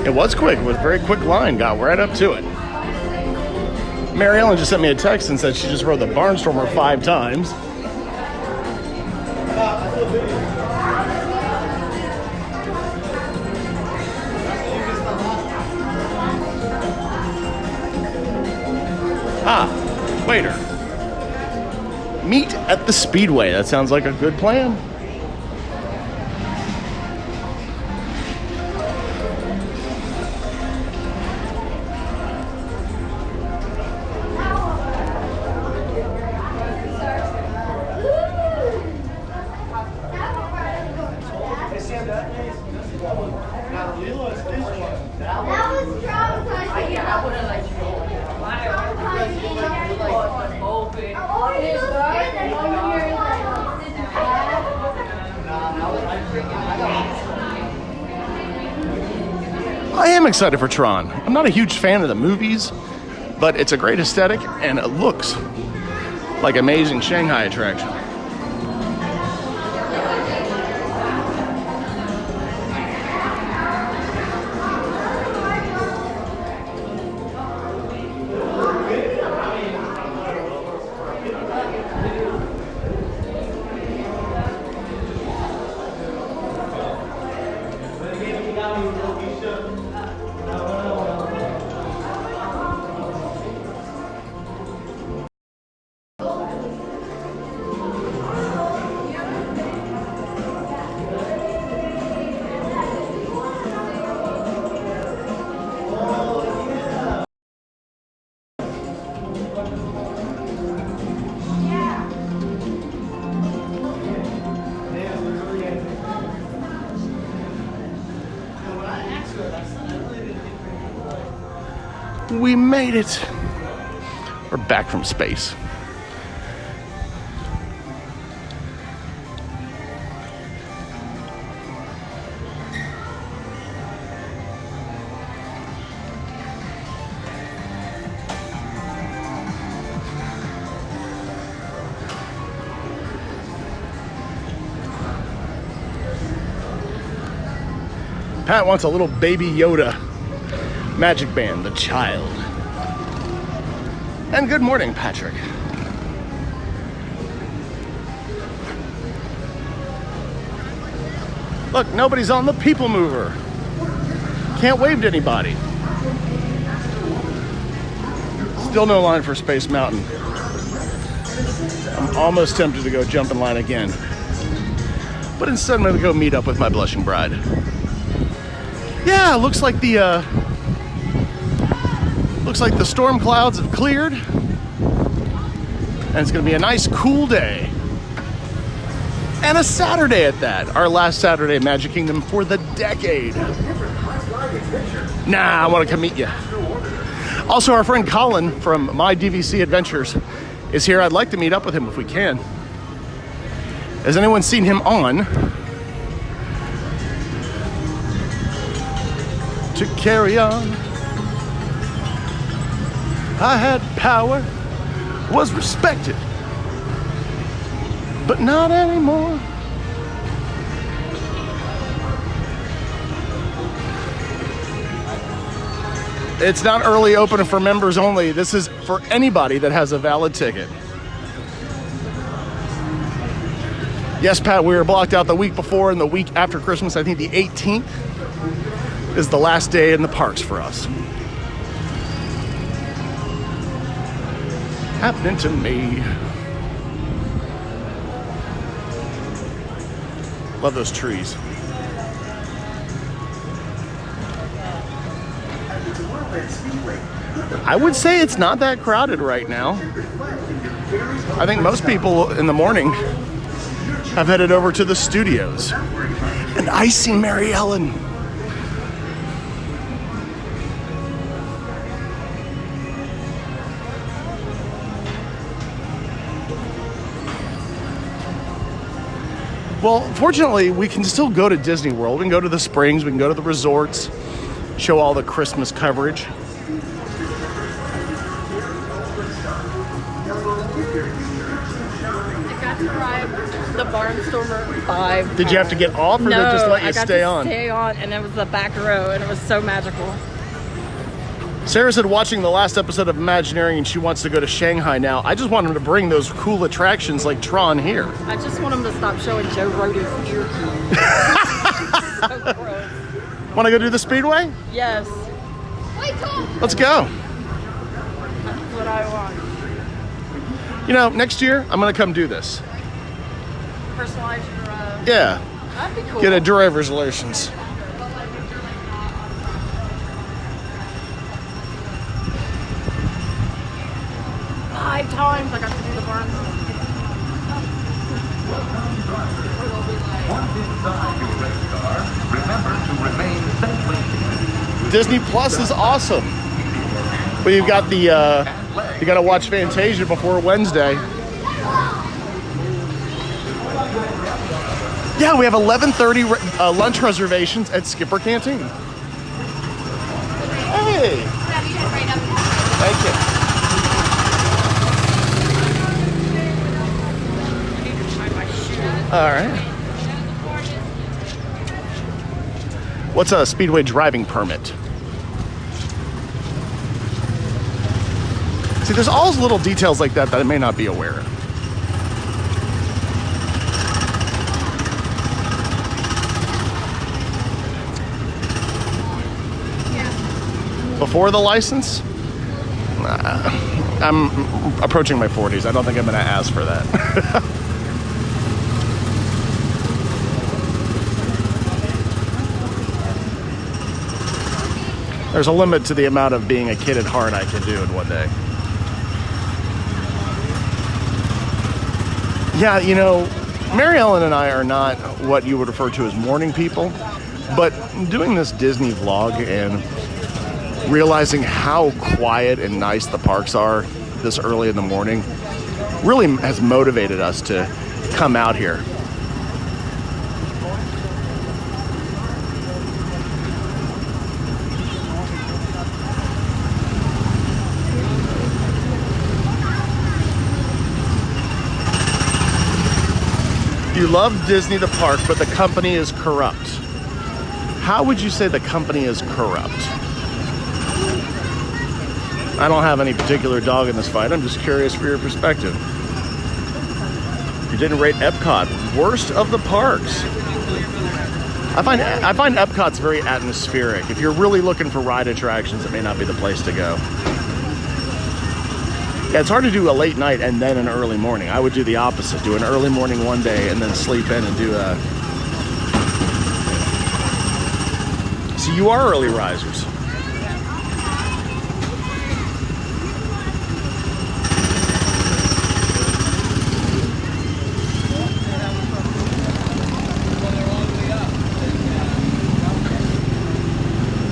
It was quick. It was a very quick line. Got right up to it. Mary Ellen just sent me a text and said she just rode the Barnstormer 5 times. Waiter. Meet at the Speedway. That sounds like a good plan. I am excited for Tron. I'm not a huge fan of the movies, but it's a great aesthetic and it looks like an amazing Shanghai attraction. We made it. We're back from space. Pat wants a little baby Yoda magic band, the child. And good morning, Patrick. Look, nobody's on the people mover. Can't wave to anybody. Still no line for Space Mountain. I'm almost tempted to go jump in line again. But instead I'm gonna go meet up with my blushing bride. Yeah, looks like the storm clouds have cleared. And it's gonna be a nice cool day. And a Saturday at that. Our last Saturday at Magic Kingdom for the decade. Nah, I wanna come meet you. Also, our friend Colin from My DVC Adventures is here. I'd like to meet up with him if we can. Has anyone seen him on To Carry On? I had power, was respected, but not anymore. It's not early open for members only. This is for anybody that has a valid ticket. Yes, Pat, we were blocked out the week before and the week after Christmas. I think the 18th is the last day in the parks for us. Happening to me. Love those trees. I would say it's not that crowded right now. I think most people in the morning have headed over to the studios. And I see Mary Ellen. Well, fortunately, we can still go to Disney World. We can go to the springs, we can go to the resorts, show all the Christmas coverage. I got to ride the Barnstormer 5. Did you have to get off, or No, they just let you I got stay to on? stay on, and it was the back row, and it was so magical. Sarah said watching the last episode of Imagineering and she wants to go to Shanghai now. I just want them to bring those cool attractions like Tron here. I just want them to stop showing Joe Rota's ear keys. So gross. Want to go do the Speedway? Yes. Let's go. That's what I want. You know, next year, I'm going to come do this. Personalize your, Yeah. that'd be cool. Get a driver's license. Five times I got to do the Barnstormer. Disney Plus is awesome. But you've got the, you got to watch Fantasia before Wednesday. Yeah, we have 11:30 lunch reservations at Skipper Canteen. Hey. Thank you. All right. What's a Speedway driving permit? See, there's all those little details like that that I may not be aware of. Before the license, I'm approaching my 40s. I don't think I'm going to ask for that. There's a limit to the amount of being a kid at heart I can do in one day. Yeah, you know, Mary Ellen and I are not what you would refer to as morning people, but doing this Disney vlog and realizing how quiet and nice the parks are this early in the morning really has motivated us to come out here. You love Disney the park, but the company is corrupt. How would you say the company is corrupt? I don't have any particular dog in this fight. I'm just curious for your perspective. You didn't rate Epcot worst of the parks. I find Epcot's very atmospheric. If you're really looking for ride attractions, it may not be the place to go. Yeah, it's hard to do a late night and then an early morning. I would do the opposite. Do an early morning one day and then sleep in and do a... So you are early risers.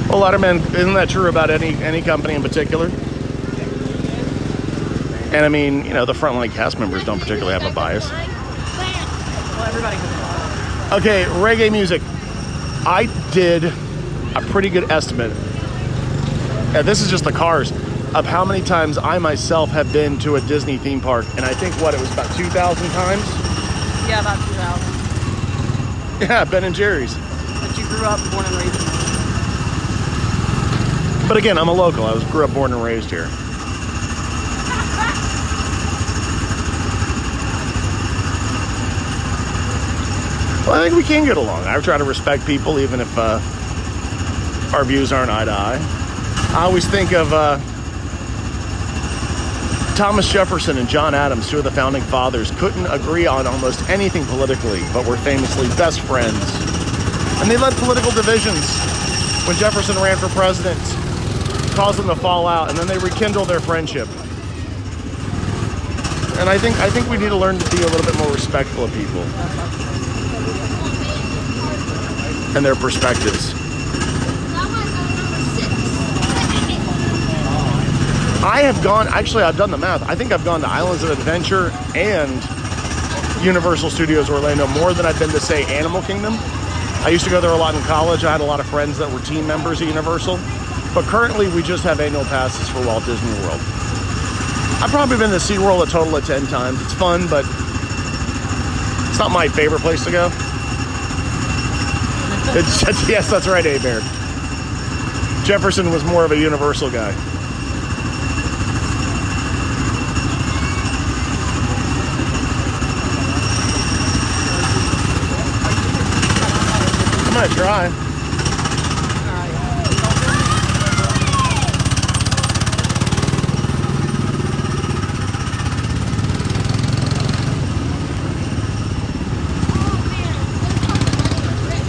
Well, Letterman, isn't that true about any company in particular? And I mean, you know, the frontline cast members don't particularly have a bias. Well, everybody can. Okay, reggae music. I did a pretty good estimate, and this is just the cars, of how many times I myself have been to a Disney theme park, and I think, what, it was about 2,000 times? Yeah, about 2,000. Yeah, Ben and Jerry's. But you grew up, born and raised here. But again, I'm a local. I grew up, born and raised here. Well, I think we can get along. I try to respect people, even if our views aren't eye to eye. I always think of Thomas Jefferson and John Adams, two of the founding fathers, couldn't agree on almost anything politically, but were famously best friends. And they led political divisions. When Jefferson ran for president, cause them to fall out, and then they rekindle their friendship. And I think we need to learn to be a little bit more respectful of people and their perspectives. I have gone, actually I've done the math. I think I've gone to Islands of Adventure and Universal Studios Orlando more than I've been to, say, Animal Kingdom. I used to go there a lot in college. I had a lot of friends that were team members at Universal. But currently we just have annual passes for Walt Disney World. I've probably been to SeaWorld a total of 10 times. It's fun, but it's not my favorite place to go. It's just, yes, that's right, A-Bear. Jefferson was more of a Universal guy. I'm gonna try.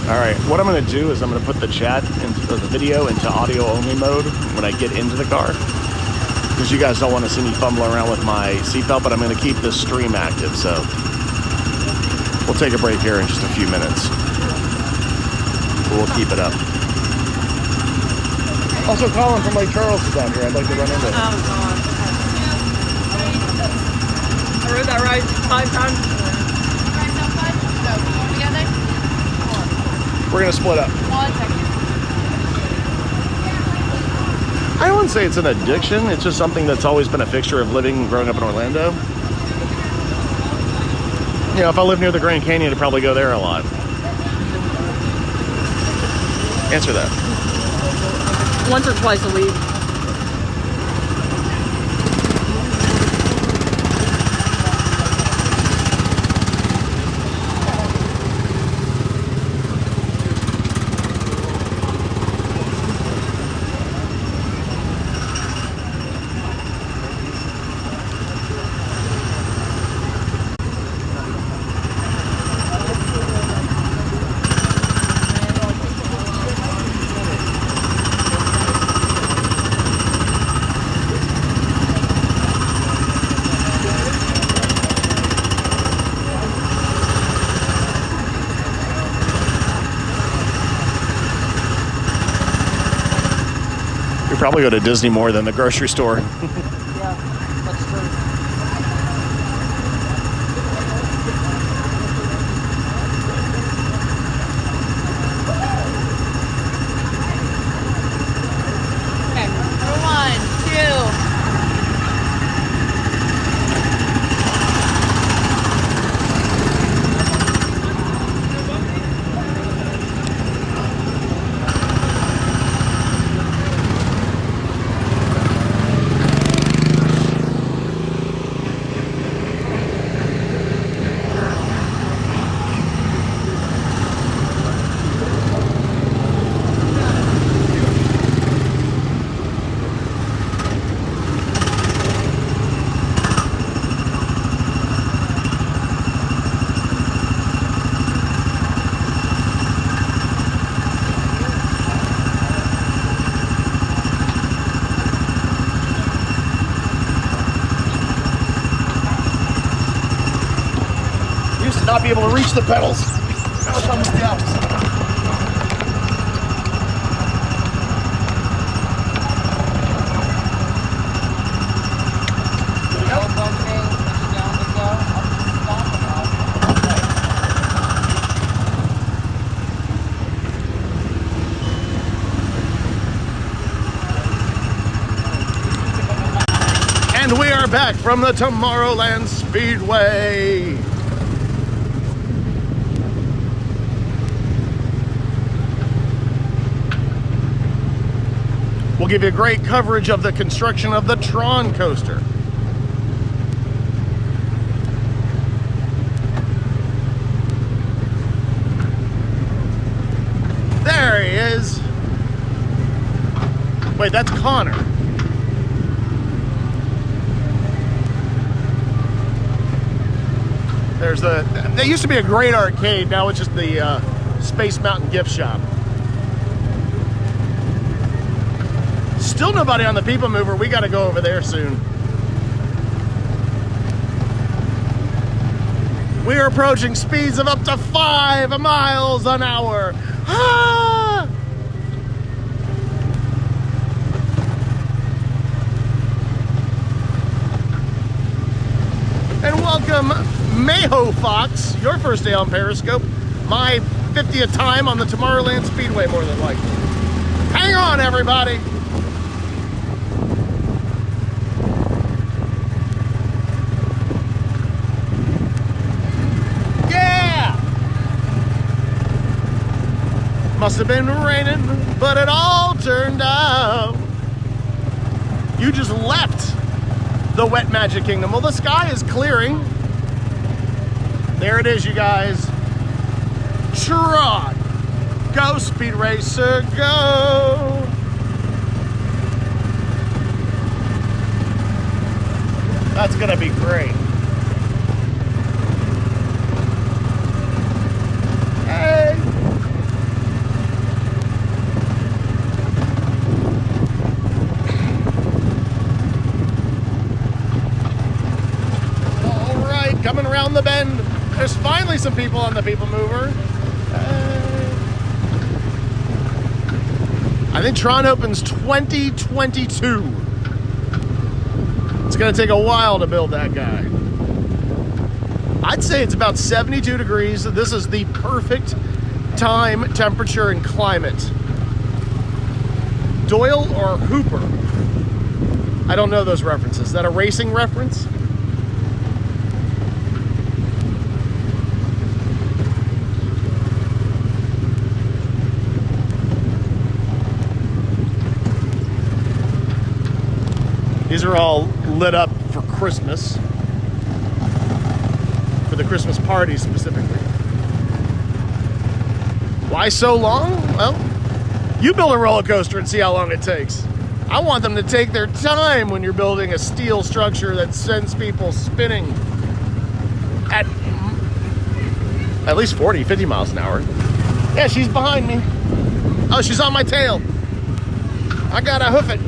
All right, what I'm gonna do is I'm gonna put the chat into the video into audio only mode when I get into the car, because you guys don't want to see me fumbling around with my seatbelt, but I'm gonna keep this stream active, so we'll take a break here in just a few minutes. We'll keep it up. Also, Colin from Lake Charles is down here. I'd like to run into him. Oh, God. I rode that ride 5 times. We're gonna split up. 1 second. I wouldn't say it's an addiction. It's just something that's always been a fixture of living and growing up in Orlando. You know, if I lived near the Grand Canyon, I'd probably go there a lot. Answer that. Once or twice a week. Probably go to Disney more than the grocery store. Yeah, that's true. Okay, 1, 2. Not be able to reach the pedals. Now it's almost the opposite. And we are back from the Tomorrowland Speedway. We'll give you great coverage of the construction of the Tron coaster. There he is. Wait, that's Connor. There's there used to be a great arcade, now it's just the Space Mountain gift shop. Still nobody on the People Mover. We got to go over there soon. We are approaching speeds of up to 5 miles an hour. Ah! And welcome, Mayho Fox, your first day on Periscope. My 50th time on the Tomorrowland Speedway, more than likely. Hang on, everybody. Must have been raining, but it all turned out. You just left the wet Magic Kingdom. Well, the sky is clearing. There it is, you guys. Trot. Go, Speed Racer, go. That's gonna be great. Hey. Coming around the bend. There's finally some people on the People Mover. I think Tron opens 2022. It's gonna take a while to build that guy. I'd say it's about 72 degrees. This is the perfect time, temperature, and climate. Doyle or Hooper? I don't know those references. Is that a racing reference? These are all lit up for Christmas, for the Christmas party specifically. Why so long? Well, you build a roller coaster and see how long it takes. I want them to take their time when you're building a steel structure that sends people spinning at least 40, 50 miles an hour. Yeah, she's behind me. Oh, she's on my tail. I gotta hoof it.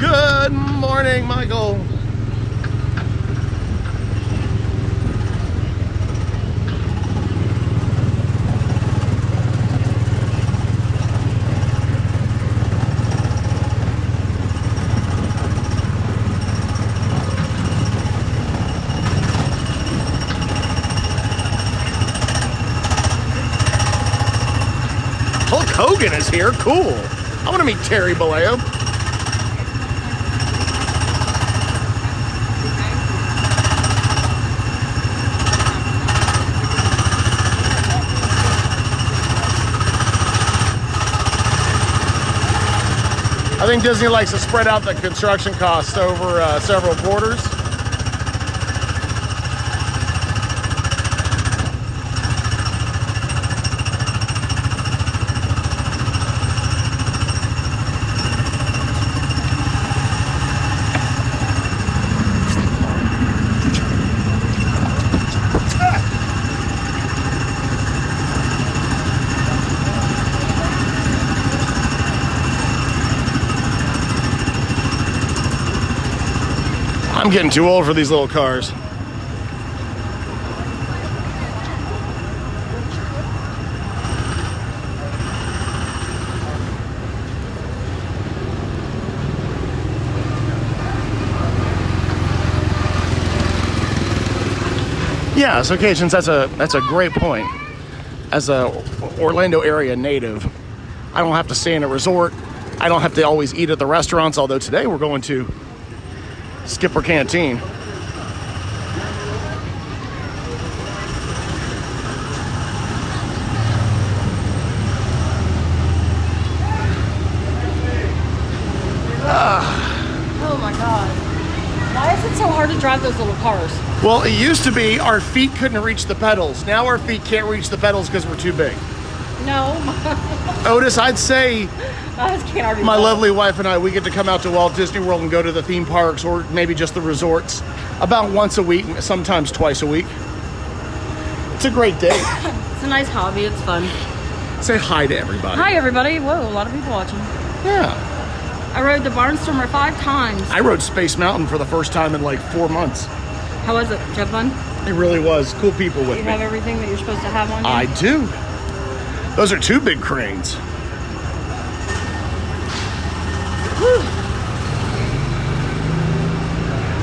Good morning, Michael. Hulk Hogan is here. Cool. I want to meet Terry Bollea. I think Disney likes to spread out the construction costs over several quarters. I'm getting too old for these little cars. Yeah, so okay, since that's a great point. As a Orlando area native, I don't have to stay in a resort. I don't have to always eat at the restaurants, although today we're going to Skipper Canteen. Oh my God. Why is it so hard to drive those little cars? Well, it used to be our feet couldn't reach the pedals. Now our feet can't reach the pedals because we're too big. No. Otis, I'd say I just can't argue. my with that. lovely wife and I, we get to come out to Walt Disney World and go to the theme parks or maybe just the resorts about once a week, sometimes twice a week. It's a great day. It's a nice hobby. It's fun. Say hi to everybody. Hi, everybody. Whoa, a lot of people watching. Yeah. I rode the Barnstormer 5 times. I rode Space Mountain for the first time in like 4 months. How was it? Did you have fun? It really was. Cool people with You me. have everything that you're supposed to have on you? I do. Those are 2 big cranes.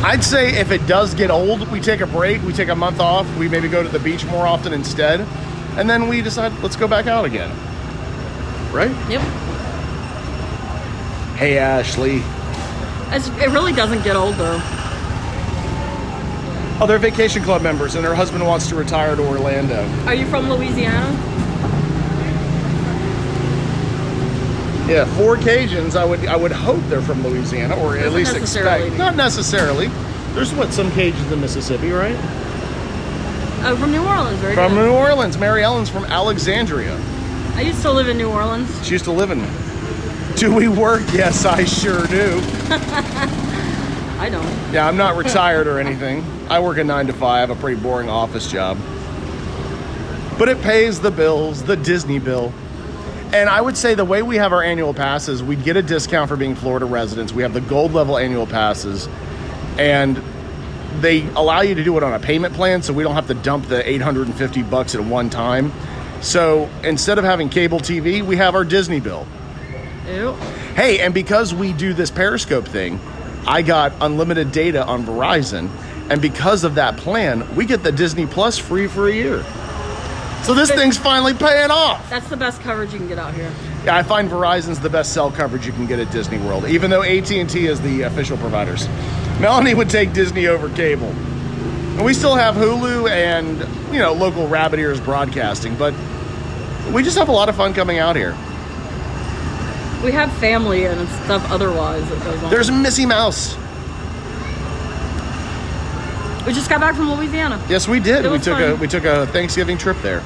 I'd say if it does get old, we take a break, we take a month off, we maybe go to the beach more often instead, and then we decide, let's go back out again. Right? Yep. Hey, Ashley. It really doesn't get old, though. Oh, they're Vacation Club members, and her husband wants to retire to Orlando. Are you from Louisiana? Yeah, 4 Cajuns, I would hope they're from Louisiana, or at Doesn't least necessarily expect. be. Not necessarily. There's some Cajuns in Mississippi, right? Oh, from New Orleans, right? From New Orleans. Mary Ellen's from Alexandria. I used to live in New Orleans. She used to live in. Do we work? Yes, I sure do. I don't. Yeah, I'm not retired or anything. I work a 9 to 5, a pretty boring office job. But it pays the bills, the Disney bill. And I would say the way we have our annual passes, we get a discount for being Florida residents. We have the gold level annual passes. And they allow you to do it on a payment plan, so we don't have to dump the $850 at one time. So instead of having cable TV, we have our Disney bill. Ew. Hey, and because we do this Periscope thing, I got unlimited data on Verizon. And because of that plan, we get the Disney Plus free for a year. So this thing's finally paying off. That's the best coverage you can get out here. Yeah, I find Verizon's the best cell coverage you can get at Disney World, even though AT&T is the official providers. Melanie would take Disney over cable. And we still have Hulu and, local rabbit ears broadcasting, but we just have a lot of fun coming out here. We have family and stuff otherwise that goes on. There's Missy Mouse. We just got back from Louisiana. Yes, we did. It was fun. We took a Thanksgiving trip there.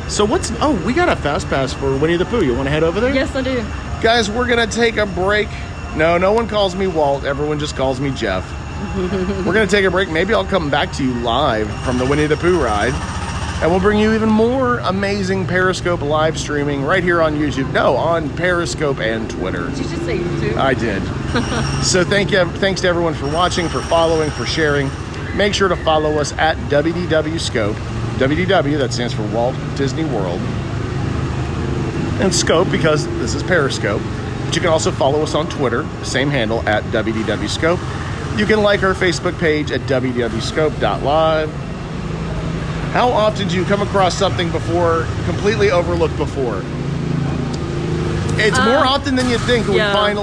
So we got a fast pass for Winnie the Pooh. You want to head over there? Yes, I do. Guys, we're going to take a break. No one calls me Walt. Everyone just calls me Jeff. We're going to take a break. Maybe I'll come back to you live from the Winnie the Pooh ride. And we'll bring you even more amazing Periscope live streaming right here on YouTube. No, on Periscope and Twitter. You should say YouTube. I did. So thanks to everyone for watching, for following, for sharing. Make sure to follow us at WDW Scope. WDW, that stands for Walt Disney World. And Scope, because this is Periscope. But you can also follow us on Twitter, same handle, at WDW Scope. You can like our Facebook page at www.scope.live. How often do you come across something completely overlooked before? It's more often than you think. Yeah. We find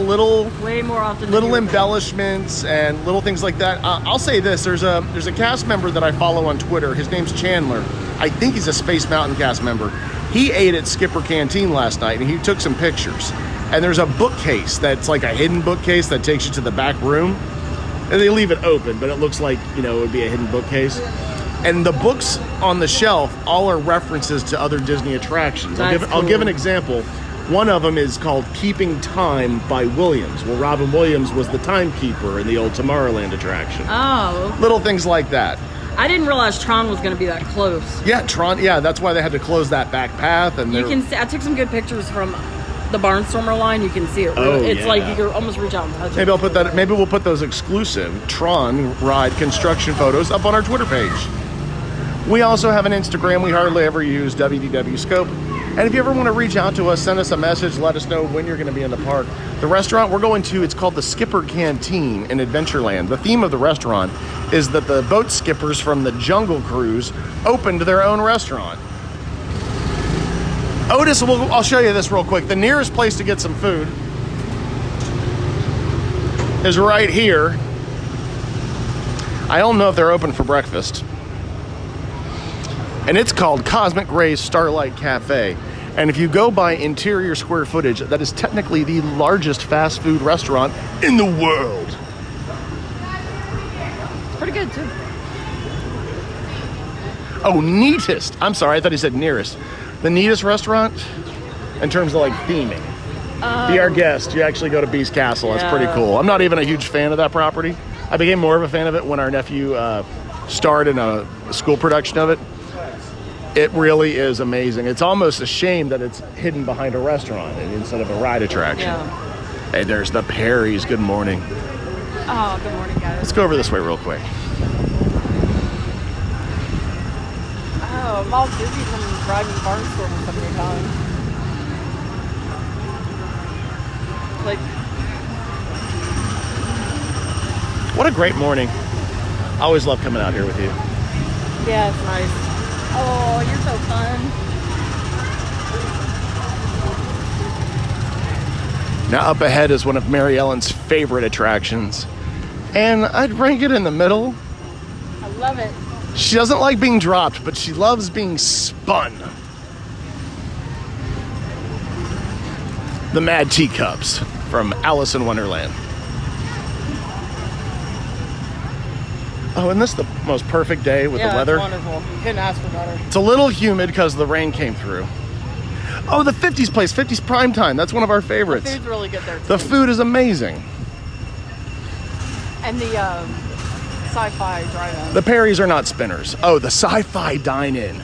Way more often. little than you would think. embellishments and little things like that. I'll say this: there's a cast member that I follow on Twitter. His name's Chandler. I think he's a Space Mountain cast member. He ate at Skipper Canteen last night, and he took some pictures. And there's a bookcase that's like a hidden bookcase that takes you to the back room, and they leave it open, but it looks like it would be a hidden bookcase. And the books on the shelf all are references to other Disney attractions. I'll give an example. One of them is called Keeping Time by Williams. Well, Robin Williams was the timekeeper in the old Tomorrowland attraction. Oh. Little things like that. I didn't realize Tron was going to be that close. Yeah, Tron. Yeah, that's why they had to close that back path. And You can see, I took some good pictures from the Barnstormer line. You can see it. It's like you can almost reach out and touch it. Maybe we'll put those exclusive Tron ride construction photos up on our Twitter page. We also have an Instagram we hardly ever use, WDW Scope. And if you ever want to reach out to us, send us a message, let us know when you're going to be in the park. The restaurant we're going to, it's called the Skipper Canteen in Adventureland. The theme of the restaurant is that the boat skippers from the Jungle Cruise opened their own restaurant. Otis, I'll show you this real quick. The nearest place to get some food is right here. I don't know if they're open for breakfast. And it's called Cosmic Rays Starlight Cafe. And if you go by interior square footage, that is technically the largest fast food restaurant in the world. It's pretty good, too. Oh, neatest. I'm sorry, I thought he said nearest. The neatest restaurant? in terms of like theming. Be our guest. You actually go to Beast Castle. That's pretty cool. I'm not even a huge fan of that property. I became more of a fan of it when our nephew starred in a school production of it. It really is amazing. It's almost a shame that it's hidden behind a restaurant instead of a ride attraction. Yeah. Hey, there's the Perrys. Good morning. Oh, good morning, guys. Let's go over this way real quick. Oh, Walt Disney's been driving Barnstormer so many times. Like, what a great morning. I always love coming out here with you. Yeah, it's nice. Oh, you're so fun. Now up ahead is one of Mary Ellen's favorite attractions. And I'd rank it in the middle. I love it. She doesn't like being dropped, but she loves being spun. The Mad Teacups from Alice in Wonderland. Oh, isn't this the most perfect day with the weather? Yeah, it's wonderful. You couldn't ask for better. It's a little humid because the rain came through. Oh, the 50s place, 50s Prime Time. That's one of our favorites. The food's really good there, too. The food is amazing. And the sci-fi drive-in. The Perrys are not spinners. Oh, the sci-fi dine-in.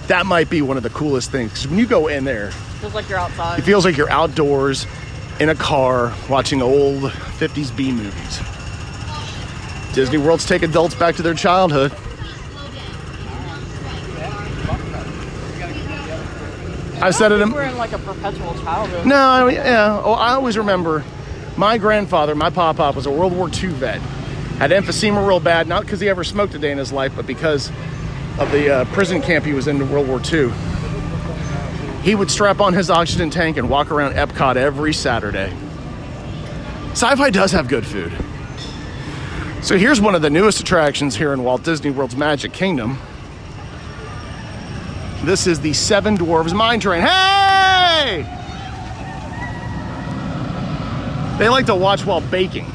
That might be one of the coolest things. Because when you go in there, It feels like you're outside. it feels like you're outdoors in a car watching old 50s B movies. Disney World's take adults back to their childhood. I said it. We're in like a perpetual childhood. No, yeah. Oh, I always remember my grandfather, my pop-pop, was a World War II vet. Had emphysema real bad, not because he ever smoked a day in his life, but because of the prison camp he was in World War II. He would strap on his oxygen tank and walk around Epcot every Saturday. Sci-fi does have good food. So here's one of the newest attractions here in Walt Disney World's Magic Kingdom. This is the Seven Dwarves Mine Train. Hey! They like to watch while baking.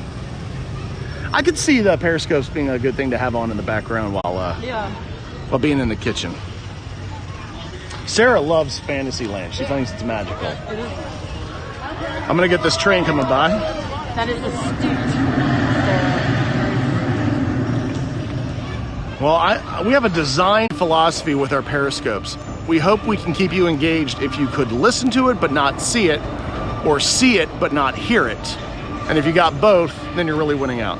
I could see the periscopes being a good thing to have on in the background while being in the kitchen. Sarah loves Fantasyland. She thinks it's magical. It is. I'm gonna get this train coming by. That is astute. Well, we have a design philosophy with our periscopes. We hope we can keep you engaged if you could listen to it but not see it, or see it but not hear it. And if you got both, then you're really winning out.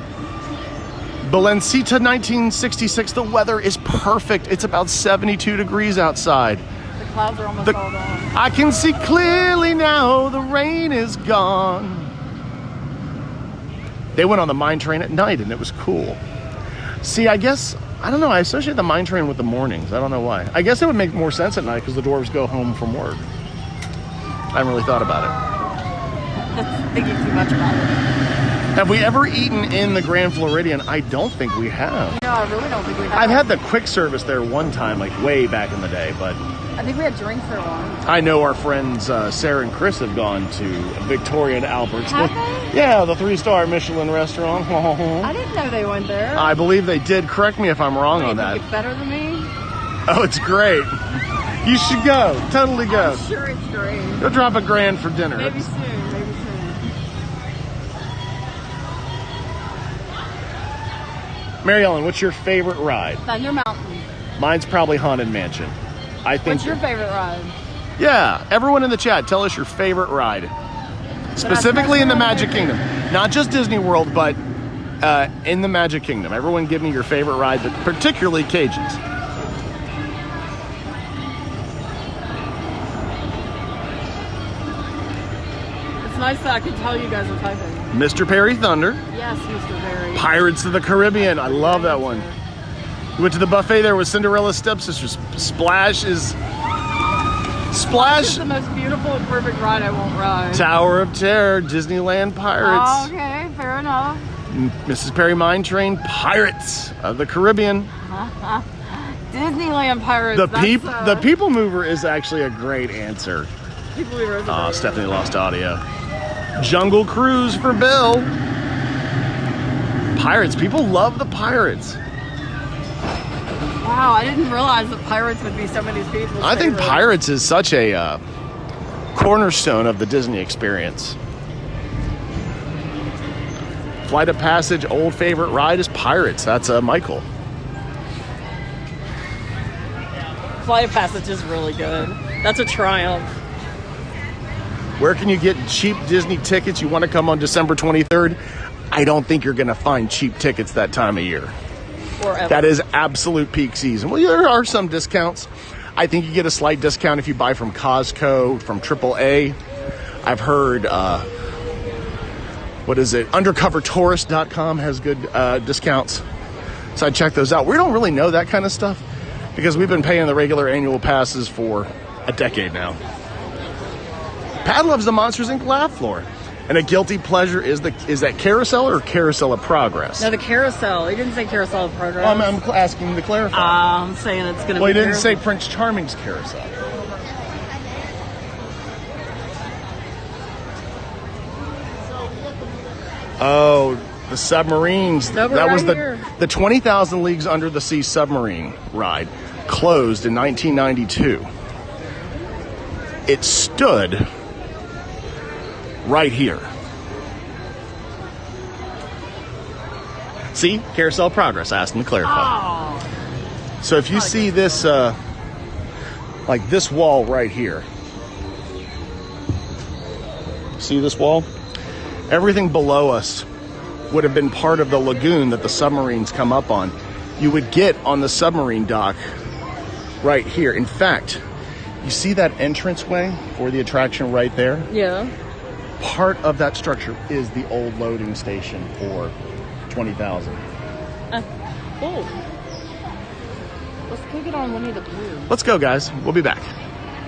Balencita 1966, the weather is perfect. It's about 72 degrees outside. The clouds are almost all gone. I can see clearly now, the rain is gone. They went on the mine train at night and it was cool. See, I guess, I don't know, I associate the mine train with the mornings. I don't know why. I guess it would make more sense at night because the dwarves go home from work. I haven't really thought about it. That's thinking too much about it. Have we ever eaten in the Grand Floridian? I don't think we have. No, I really don't think we have. I've had the quick service there one time, like way back in the day, but I think we had drinks there once. I know our friends Sarah and Chris have gone to Victoria and Albert's. Have they? Yeah, the 3-star Michelin restaurant. I didn't know they went there. I believe they did. Correct me if I'm wrong on that. It's better than me? Oh, it's great. You should go. Totally go. I'm sure it's great. Go drop $1,000 for dinner. Maybe soon. Mary Ellen, what's your favorite ride? Thunder Mountain. Mine's probably Haunted Mansion. I think. What's your favorite ride? Yeah, everyone in the chat, tell us your favorite ride. Specifically in the Magic Kingdom. Not just Disney World, but in the Magic Kingdom. Everyone give me your favorite ride, but particularly Cajuns. It's nice that I can tell you guys are typing. Mr. Perry Thunder. Yes, Mr. Perry. Pirates of the Caribbean. I love that one. We went to the buffet there with Cinderella's stepsisters. Splash is the most beautiful and perfect ride I won't ride. Tower of Terror, Disneyland Pirates. Oh, okay, fair enough. Mrs. Perry Mine Train, Pirates of the Caribbean. Disneyland Pirates. The People Mover is actually a great answer. People Mover. Oh, Stephanie lost audio. Jungle Cruise for Bill. Pirates. People love the Pirates. Wow, I didn't realize that Pirates would be so many people's I think favorite. Pirates is such a cornerstone of the Disney experience. Flight of Passage, old favorite ride is Pirates. That's Michael. Flight of Passage is really good. That's a triumph. Where can you get cheap Disney tickets? You want to come on December 23rd? I don't think you're going to find cheap tickets that time of year. Forever. That is absolute peak season. Well, there are some discounts. I think you get a slight discount if you buy from Costco, from AAA. I've heard, undercovertourist.com has good discounts. So I check those out. We don't really know that kind of stuff because we've been paying the regular annual passes for a decade now. Pat loves the Monsters Inc. laugh floor. And a guilty pleasure is that Carousel or Carousel of Progress? No, the Carousel. He didn't say Carousel of Progress. I'm asking to clarify. I'm saying it's going to be. Well, he didn't say Prince Charming's Carousel. Oh, the submarines. No, that was right the 20,000 Leagues Under the Sea submarine ride. Closed in 1992. It stood right here. See? Carousel Progress. I asked him to clarify. Oh. So if you see this, like this wall right here. See this wall? Everything below us would have been part of the lagoon that the submarines come up on. You would get on the submarine dock right here. In fact, you see that entranceway for the attraction right there? Yeah. Part of that structure is the old loading station for 20,000. Cool. Let's go get on Winnie the Pooh. Let's go, guys. We'll be back.